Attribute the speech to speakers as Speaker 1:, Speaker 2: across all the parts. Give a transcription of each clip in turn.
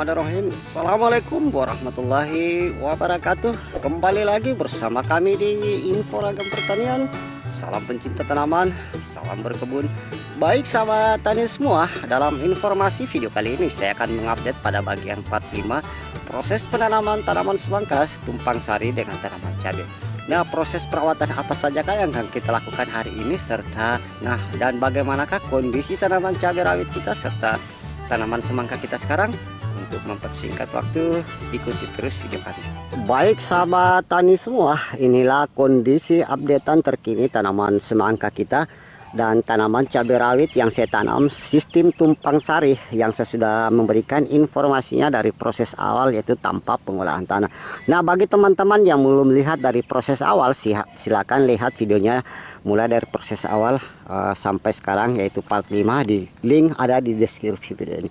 Speaker 1: Bismillahirrahmanirrahim. Assalamualaikum warahmatullahi wabarakatuh. Kembali lagi bersama kami di Info Ragam Pertanian. Salam pencinta tanaman, salam berkebun. Baik sahabat tani semua, dalam informasi video kali ini saya akan mengupdate pada bagian 45 proses penanaman tanaman semangka tumpang sari dengan tanaman cabai. Nah, proses perawatan apa saja yang akan kita lakukan hari ini, serta dan bagaimanakah kondisi tanaman cabai rawit kita serta tanaman semangka kita sekarang. Untuk mempersingkat waktu, ikuti terus video kami. Baik sahabat tani semua, inilah kondisi updatean terkini tanaman semangka kita dan tanaman cabai rawit yang saya tanam sistem tumpang sari, yang saya sudah memberikan informasinya dari proses awal, yaitu tanpa pengolahan tanah. Nah, bagi teman-teman yang belum lihat dari proses awal, silakan lihat videonya mulai dari proses awal sampai sekarang, yaitu part 5, di link ada di deskripsi video ini.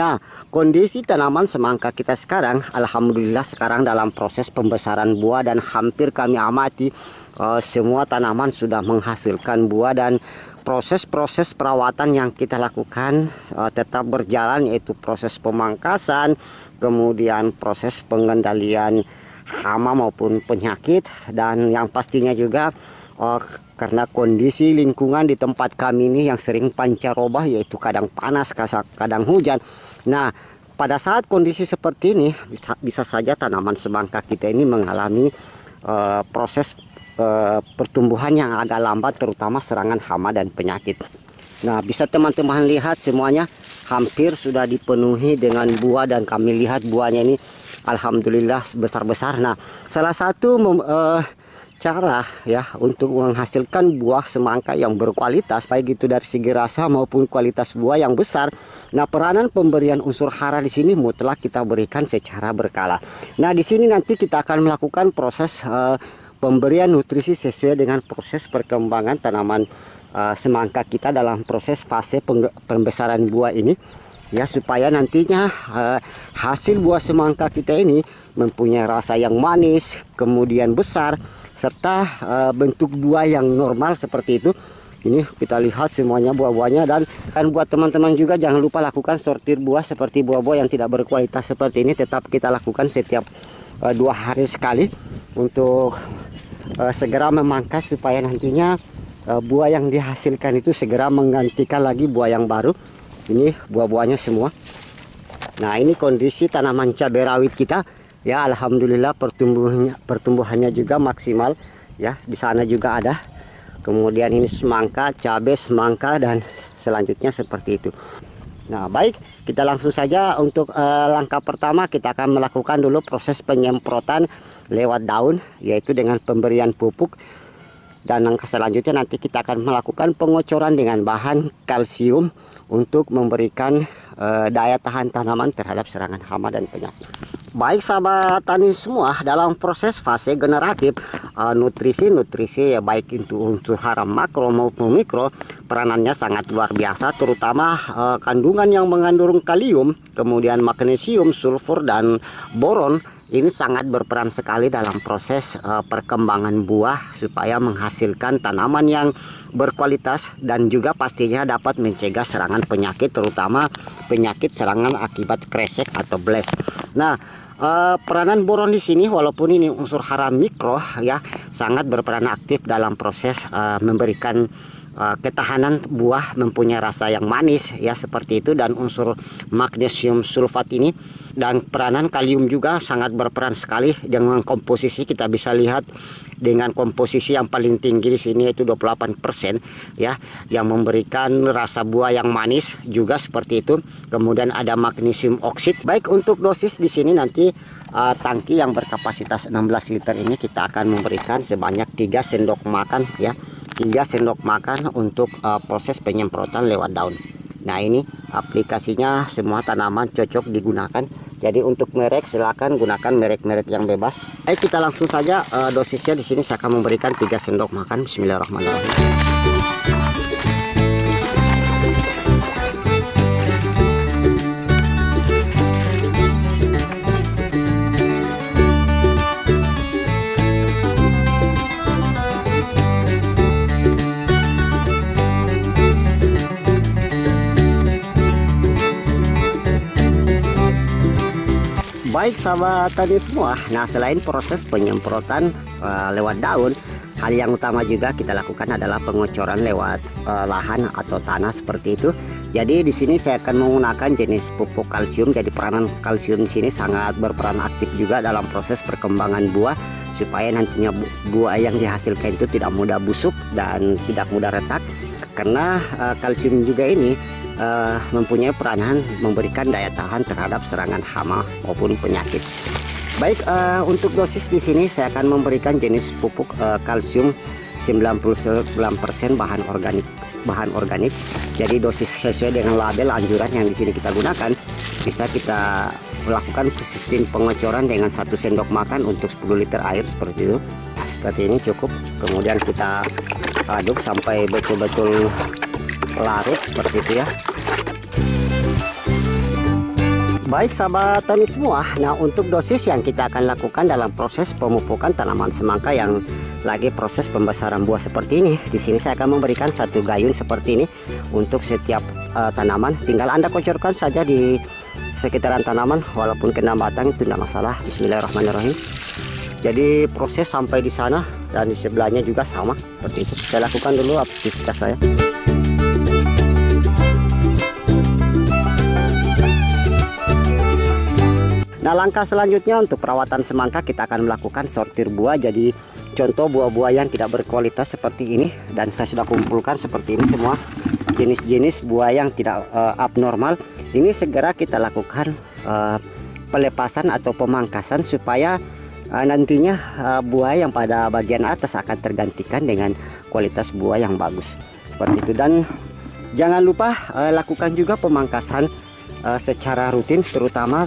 Speaker 1: Nah, kondisi tanaman semangka kita sekarang, alhamdulillah sekarang dalam proses pembesaran buah, dan hampir kami amati semua tanaman sudah menghasilkan buah, dan proses-proses perawatan yang kita lakukan tetap berjalan, yaitu proses pemangkasan, kemudian proses pengendalian hama maupun penyakit, dan yang pastinya juga karena kondisi lingkungan di tempat kami ini yang sering pancaroba, yaitu kadang panas, kadang hujan. Nah, pada saat kondisi seperti ini bisa saja tanaman semangka kita ini mengalami proses pertumbuhan yang agak lambat, terutama serangan hama dan penyakit. Nah, bisa teman-teman lihat semuanya hampir sudah dipenuhi dengan buah, dan kami lihat buahnya ini alhamdulillah besar-besar. Nah, salah satu cara ya untuk menghasilkan buah semangka yang berkualitas, baik itu dari segi rasa maupun kualitas buah yang besar. Nah, peranan pemberian unsur hara di sini mutlak kita berikan secara berkala. Nah, di sini nanti kita akan melakukan proses pemberian nutrisi sesuai dengan proses perkembangan tanaman semangka kita dalam proses fase pembesaran buah ini, ya, supaya nantinya hasil buah semangka kita ini mempunyai rasa yang manis, kemudian besar, serta bentuk buah yang normal seperti itu. Ini kita lihat semuanya buah-buahnya, dan buat teman-teman juga jangan lupa lakukan sortir buah seperti buah-buah yang tidak berkualitas seperti ini. Tetap kita lakukan setiap 2 hari sekali untuk segera memangkas, supaya nantinya buah yang dihasilkan itu segera menggantikan lagi buah yang baru. Ini buah-buahnya semua. Nah, ini kondisi tanaman cabai rawit kita, ya, alhamdulillah pertumbuhannya juga maksimal, ya. Di sana juga ada. Kemudian ini semangka, cabai, semangka, dan selanjutnya seperti itu. Nah, baik, kita langsung saja untuk langkah pertama. Kita akan melakukan dulu proses penyemprotan lewat daun, yaitu dengan pemberian pupuk. Dan langkah selanjutnya nanti kita akan melakukan pengocoran dengan bahan kalsium untuk memberikan daya tahan tanaman terhadap serangan hama dan penyakit. Baik sahabat tani semua, dalam proses fase generatif, nutrisi ya, baik itu unsur hara makro maupun mikro, peranannya sangat luar biasa, terutama kandungan yang mengandung kalium, kemudian magnesium, sulfur, dan boron. Ini sangat berperan sekali dalam proses perkembangan buah, supaya menghasilkan tanaman yang berkualitas, dan juga pastinya dapat mencegah serangan penyakit, terutama penyakit serangan akibat kresek atau blast. Nah, peranan boron di sini, walaupun ini unsur hara mikro, ya, sangat berperan aktif dalam proses memberikan ketahanan buah mempunyai rasa yang manis, ya, seperti itu. Dan unsur magnesium sulfat ini dan peranan kalium juga sangat berperan sekali dengan komposisi. Kita bisa lihat dengan komposisi yang paling tinggi di sini, yaitu 28%, ya, yang memberikan rasa buah yang manis juga seperti itu. Kemudian ada magnesium oksid. Baik, untuk dosis di sini nanti tangki yang berkapasitas 16 liter ini kita akan memberikan sebanyak 3 sendok makan, ya, 3 sendok makan untuk proses penyemprotan lewat daun. Nah, ini aplikasinya semua tanaman cocok digunakan. Jadi untuk merek silakan gunakan merek-merek yang bebas. Baik, kita langsung saja dosisnya. Di sini saya akan memberikan 3 sendok makan. Bismillahirrahmanirrahim. Baik sahabat tani semua, nah selain proses penyemprotan lewat daun, hal yang utama juga kita lakukan adalah pengocoran lewat lahan atau tanah seperti itu. Jadi di sini saya akan menggunakan jenis pupuk kalsium. Jadi peranan kalsium di sini sangat berperan aktif juga dalam proses perkembangan buah, supaya nantinya buah yang dihasilkan itu tidak mudah busuk dan tidak mudah retak. Karena kalsium juga ini mempunyai peranan memberikan daya tahan terhadap serangan hama maupun penyakit. Baik, untuk dosis di sini saya akan memberikan jenis pupuk kalsium 99% bahan organik. Jadi dosis sesuai dengan label anjuran yang di sini kita gunakan. Bisa kita melakukan sistem pengocoran dengan 1 sendok makan untuk 10 liter air seperti itu. Nah, seperti ini cukup. Kemudian kita aduk sampai betul-betul larut seperti itu ya. Baik sahabat tani semua, nah untuk dosis yang kita akan lakukan dalam proses pemupukan tanaman semangka yang lagi proses pembesaran buah seperti ini, di sini saya akan memberikan 1 gayun seperti ini untuk setiap tanaman. Tinggal Anda kocorkan saja di sekitaran tanaman, walaupun kena batang itu tidak masalah. Bismillahirrahmanirrahim. Jadi proses sampai di sana dan di sebelahnya juga sama seperti itu. Saya lakukan dulu aktivitas saya. Nah, langkah selanjutnya untuk perawatan semangka kita akan melakukan sortir buah. Jadi contoh buah-buah yang tidak berkualitas seperti ini, dan saya sudah kumpulkan seperti ini semua jenis-jenis buah yang tidak abnormal. Ini segera kita lakukan pelepasan atau pemangkasan supaya nantinya buah yang pada bagian atas akan tergantikan dengan kualitas buah yang bagus seperti itu. Dan jangan lupa lakukan juga pemangkasan secara rutin, terutama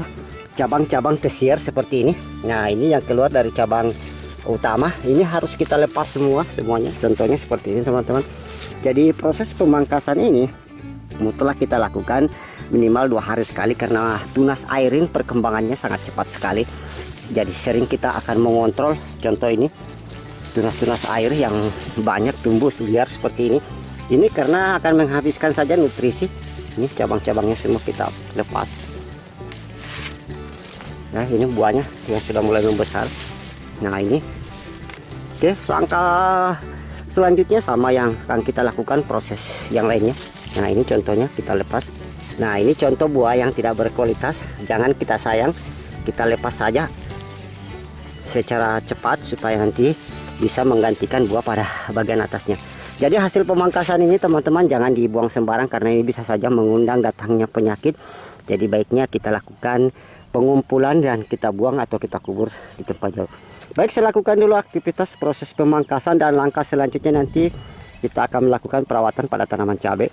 Speaker 1: cabang-cabang tersier seperti ini. Nah, ini yang keluar dari cabang utama ini harus kita lepas semuanya. Contohnya seperti ini teman-teman. Jadi proses pemangkasan ini mutlak kita lakukan minimal 2 hari sekali, karena tunas airin perkembangannya sangat cepat sekali. Jadi sering kita akan mengontrol. Contoh ini tunas-tunas air yang banyak tumbuh liar seperti ini. Ini karena akan menghabiskan saja nutrisi. Ini cabang-cabangnya semua kita lepas. Nah, ini buahnya yang sudah mulai membesar. Nah, ini oke. Langkah selanjutnya sama yang akan kita lakukan proses yang lainnya. Nah, ini contohnya kita lepas. Nah, ini contoh buah yang tidak berkualitas. Jangan kita sayang, kita lepas saja secara cepat supaya nanti bisa menggantikan buah pada bagian atasnya. Jadi hasil pemangkasan ini teman-teman jangan dibuang sembarang, karena ini bisa saja mengundang datangnya penyakit. Jadi baiknya kita lakukan pengumpulan dan kita buang atau kita kubur di tempat jauh. Baik, saya lakukan dulu aktivitas proses pemangkasan, dan langkah selanjutnya nanti kita akan melakukan perawatan pada tanaman cabai.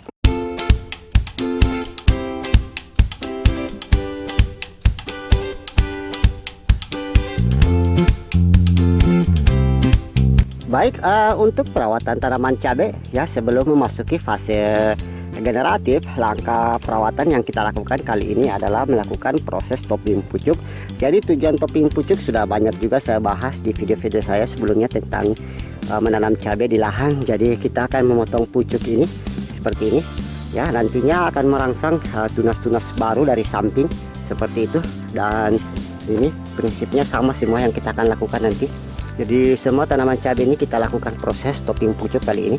Speaker 1: Baik, untuk perawatan tanaman cabai ya, sebelum memasuki fase generatif, langkah perawatan yang kita lakukan kali ini adalah melakukan proses topping pucuk. Jadi tujuan topping pucuk sudah banyak juga saya bahas di video-video saya sebelumnya tentang menanam cabai di lahan. Jadi kita akan memotong pucuk ini seperti ini ya, nantinya akan merangsang tunas-tunas baru dari samping seperti itu. Dan ini prinsipnya sama semua yang kita akan lakukan nanti. Jadi semua tanaman cabai ini kita lakukan proses topping pucuk kali ini.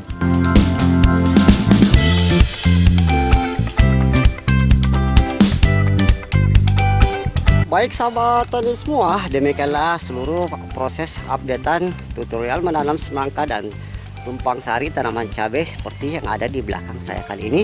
Speaker 1: Baik sahabat tani semua, demikianlah seluruh proses updatean tutorial menanam semangka dan tumpang sari tanaman cabai seperti yang ada di belakang saya kali ini.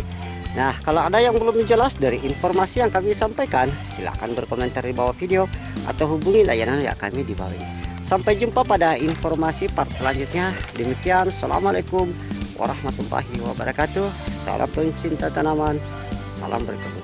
Speaker 1: Nah, kalau ada yang belum jelas dari informasi yang kami sampaikan, silahkan berkomentar di bawah video atau hubungi layanan yang kami di bawah ini. Sampai jumpa pada informasi part selanjutnya. Demikian, assalamualaikum warahmatullahi wabarakatuh. Salam pencinta tanaman, salam berkebun.